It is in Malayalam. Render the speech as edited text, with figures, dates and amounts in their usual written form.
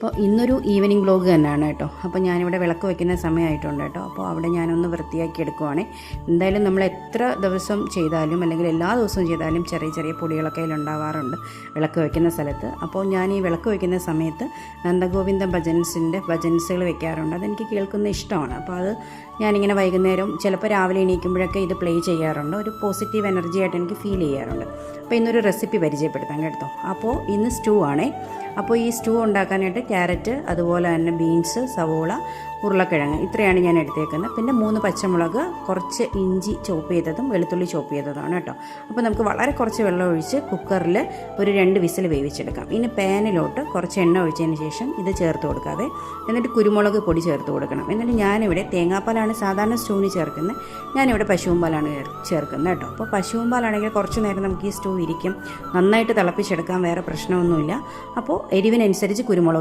അപ്പോൾ ഇന്നൊരു ഈവനിങ് വ്ലോഗ് തന്നെയാണ് കേട്ടോ. അപ്പോൾ ഞാനിവിടെ വിളക്ക് വയ്ക്കുന്ന സമയമായിട്ടുണ്ട് കേട്ടോ. അപ്പോൾ അവിടെ ഞാനൊന്ന് വൃത്തിയാക്കി എടുക്കുവാണേ. എന്തായാലും നമ്മൾ എത്ര ദിവസം ചെയ്താലും അല്ലെങ്കിൽ എല്ലാ ദിവസവും ചെയ്താലും ചെറിയ ചെറിയ പൊടികളൊക്കെ അതിലുണ്ടാവാറുണ്ട് വിളക്ക് വയ്ക്കുന്ന സ്ഥലത്ത്. അപ്പോൾ ഞാൻ ഈ വിളക്ക് വയ്ക്കുന്ന സമയത്ത് നന്ദഗോവിന്ദ ഭജൻസുകൾ വെക്കാറുണ്ട്. അതെനിക്ക് കേൾക്കുന്ന ഇഷ്ടമാണ്. അപ്പോൾ അത് ഞാനിങ്ങനെ വൈകുന്നേരം ചിലപ്പോൾ രാവിലെ എണീക്കുമ്പോഴൊക്കെ ഇത് പ്ലേ ചെയ്യാറുണ്ട്. ഒരു പോസിറ്റീവ് എനർജി ആയിട്ട് എനിക്ക് ഫീൽ ചെയ്യാറുണ്ട്. അപ്പോൾ ഇന്നൊരു റെസിപ്പി പരിചയപ്പെടുത്താം കേട്ടോ. അപ്പോൾ ഇന്ന് സ്റ്റൂ ആണേ. അപ്പോൾ ഈ സ്റ്റൂ ഉണ്ടാക്കാനായിട്ട് ക്യാരറ്റ്, അതുപോലെ തന്നെ ബീൻസ്, സവോള, ഉരുളക്കിഴങ്ങ് ഇത്രയാണ് ഞാൻ എടുത്തേക്കുന്നത്. പിന്നെ 3 പച്ചമുളക്, കുറച്ച് ഇഞ്ചി ചോപ്പ് ചെയ്തതും വെളുത്തുള്ളി ചോപ്പ് ചെയ്തതാണ് കേട്ടോ. അപ്പോൾ നമുക്ക് വളരെ കുറച്ച് വെള്ളം ഒഴിച്ച് കുക്കറിൽ ഒരു 2 വിസിൽ വേവിച്ചെടുക്കാം. ഇനി പാനിലോട്ട് കുറച്ച് എണ്ണ ഒഴിച്ചതിന് ശേഷം ഇത് ചേർത്ത് കൊടുക്കാതെ, എന്നിട്ട് കുരുമുളക് പൊടി ചേർത്ത് കൊടുക്കണം. എന്നിട്ട് ഞാനിവിടെ തേങ്ങാപ്പാലാണ് സാധാരണ സ്റ്റൂവിന് ചേർക്കുന്നത്. ഞാനിവിടെ പശുവും പാലാണ് ചേർക്കുന്നത് കേട്ടോ. അപ്പോൾ പശുവും പാലാണെങ്കിൽ കുറച്ച് നേരം നമുക്ക് ഈ സ്റ്റൂ ഇരിക്കും, നന്നായിട്ട് തിളപ്പിച്ചെടുക്കാം, വേറെ പ്രശ്നമൊന്നുമില്ല. അപ്പോൾ എരിവിനനുസരിച്ച് കുരുമുളക്